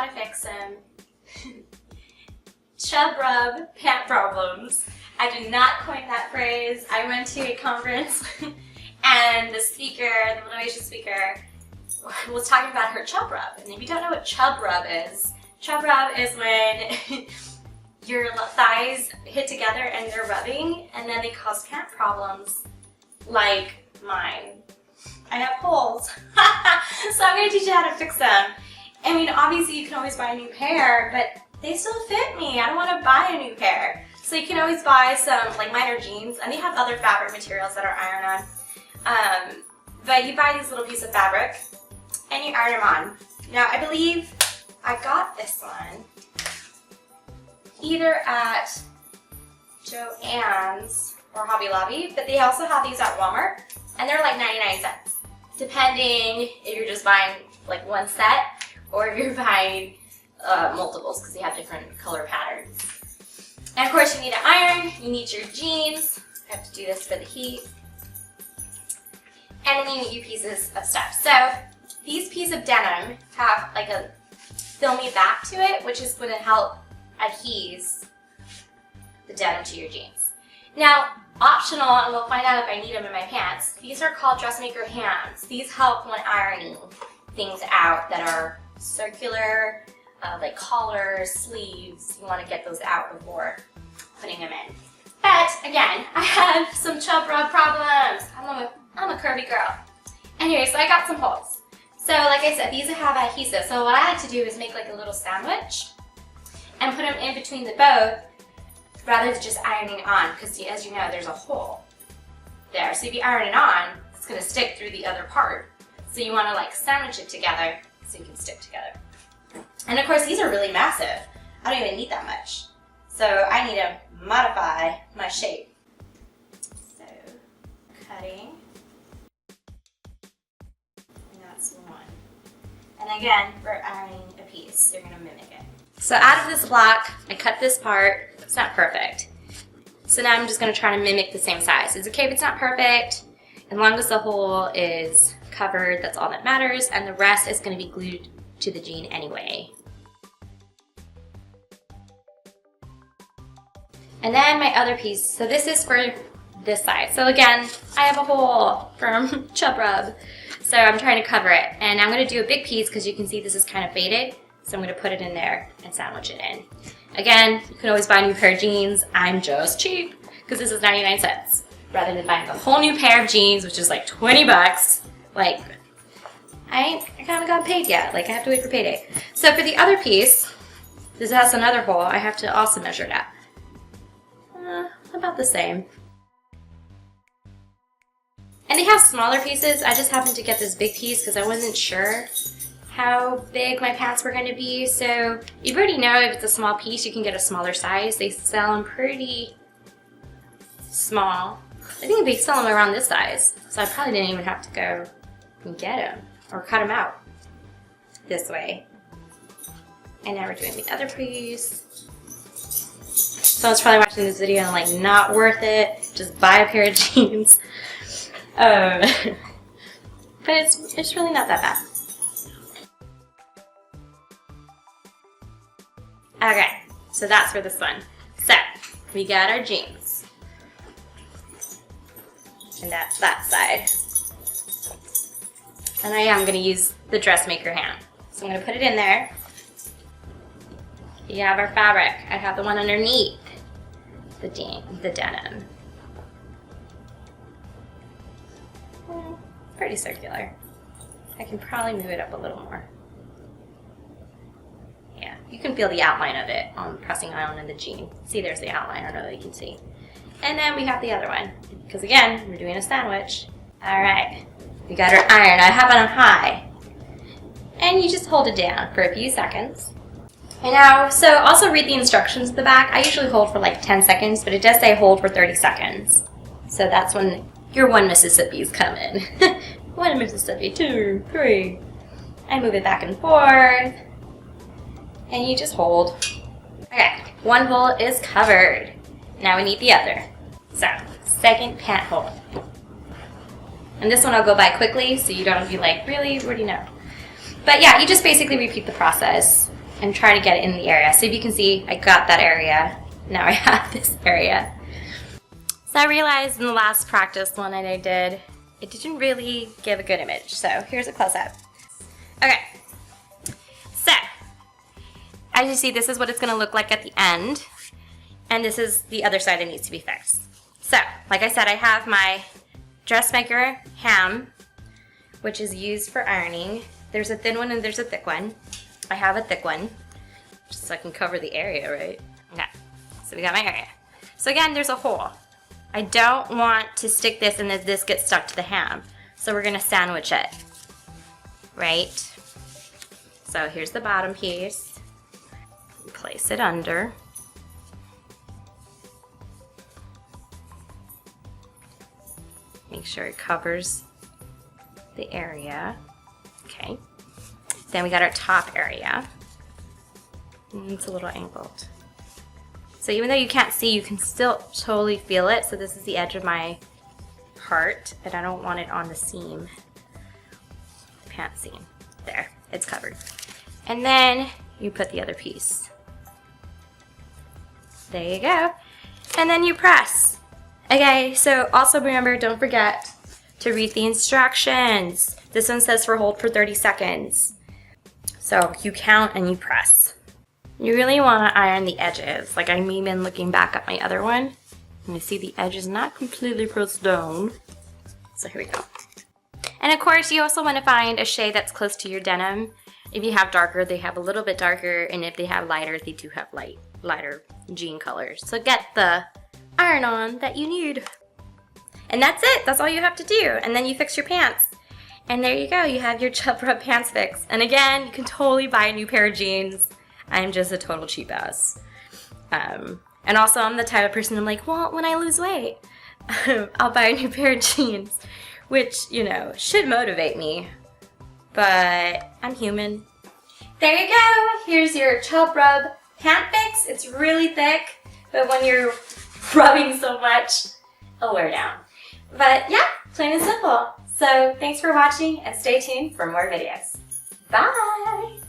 how to fix some chub rub pant problems. I did not coin that phrase. I went to a conference and the speaker, the motivation speaker, was talking about her chub rub. And if you don't know what chub rub is when your thighs hit together and they're rubbing, and then they cause pant problems like mine. I have holes. So I'm going to teach you how to fix them. I mean, obviously you can always buy a new pair, but they still fit me. I don't want to buy a new pair. So you can always buy some, like mine are jeans, and they have other fabric materials that are iron-on. But you buy these little pieces of fabric, and you iron them on. Now, I believe I got this one either at Joss's or Hobby Lobby, but they also have these at Walmart, and they're like 99 cents, depending if you're just buying like one set or if you're buying multiples, because they have different color patterns. And of course you need an iron, you need your jeans, I have to do this for the heat, and then you need your pieces of stuff. So these pieces of denim have like a filmy back to it, which is going to help adhese the denim to your jeans. Now, optional, and we'll find out if I need them in my pants, these are called dressmaker hands. These help when ironing things out that are circular, like collars, sleeves. You want to get those out before putting them in. But again, I have some chub rub problems. I'm a curvy girl. Anyway, so I got some holes. So like I said, these have adhesive. So what I like to do is make like a little sandwich and put them in between the both rather than just ironing on, because as you know, there's a hole there. So if you iron it on, it's going to stick through the other part. So you want to like sandwich it together so you can stick together. And of course, these are really massive. I don't even need that much. So I need to modify my shape. So cutting. And that's one. And again, we're ironing a piece, so you're going to mimic it. So out of this block, I cut this part. It's not perfect. So now I'm just going to try to mimic the same size. It's okay if it's not perfect. As long as the hole is covered, that's all that matters. And the rest is going to be glued to the jean anyway. And then my other piece, so this is for this side. So again, I have a hole from Chub Rub. So I'm trying to cover it. And I'm going to do a big piece because you can see this is kind of faded. So I'm going to put it in there and sandwich it in. Again, you can always buy a new pair of jeans. I'm just cheap because this is 99 cents. Rather than buying a whole new pair of jeans, which is like 20 bucks. Like, I haven't got paid yet. Like, I have to wait for payday. So for the other piece, this has another hole. I have to also measure it out. About the same. And they have smaller pieces. I just happened to get this big piece because I wasn't sure how big my pants were going to be. So you already know if it's a small piece, you can get a smaller size. They sell them pretty small. I think they sell them around this size. So I probably didn't even have to go and get them or cut them out this way. And now we're doing the other piece. Someone's probably watching this video and like, not worth it. Just buy a pair of jeans. But it's really not that bad. Okay, so that's for this one. So, we got our jeans. And that's that side. And I am going to use the dressmaker hand. So I'm going to put it in there. You have our fabric. I have the one underneath the denim. Pretty circular. I can probably move it up a little more. Yeah, you can feel the outline of it on pressing on the jean. See, there's the outline. I don't know if you can see. And then we have the other one, because again, we're doing a sandwich. All right, we got our iron. I have it on high. And you just hold it down for a few seconds. And now, so also read the instructions at the back. I usually hold for like 10 seconds, but it does say hold for 30 seconds. So that's when your one Mississippi's come in. One Mississippi, 2, 3. I move it back and forth. And you just hold. Okay, one hole is covered. Now we need the other. So, second pant hole. And this one I'll go by quickly so you don't be like, really? What do you know? But yeah, you just basically repeat the process. and try to get it in the area. So if you can see, I got that area. Now I have this area. So I realized in the last practice one that I did, it didn't really give a good image. So here's a close-up. Okay, so as you see, this is what it's gonna look like at the end. And this is the other side that needs to be fixed. So, like I said, I have my dressmaker ham, which is used for ironing. There's a thin one and there's a thick one. I have a thick one, just so I can cover the area, right? Okay, so we got my area. So again, there's a hole. I don't want to stick this and then this gets stuck to the ham. So we're gonna sandwich it, right? So here's the bottom piece. Place it under. Make sure it covers the area. Okay. Then we got our top area. It's a little angled. So even though you can't see, you can still totally feel it. So this is the edge of my heart, and I don't want it on the seam. Pant seam. There, it's covered. And then you put the other piece. There you go. And then you press. Okay, so also remember, don't forget to read the instructions. This one says for hold for 30 seconds. So you count and you press. You really want to iron the edges. Like I'm even looking back at my other one, and you see the edge is not completely pressed down. So here we go. And of course, you also want to find a shade that's close to your denim. If you have darker, they have a little bit darker, and if they have lighter, they do have lighter jean colors. So get the iron on that you need. And that's it. That's all you have to do. And then you fix your pants. And there you go. You have your Chub Rub pants fixed. And again, you can totally buy a new pair of jeans. I'm just a total cheap ass. And also, I'm the type of person I'm like, well, when I lose weight, I'll buy a new pair of jeans, which, you know, should motivate me. But I'm human. There you go. Here's your Chub Rub pant fix. It's really thick, but when you're rubbing so much, it'll wear down. But yeah, plain and simple. So thanks for watching and stay tuned for more videos. Bye!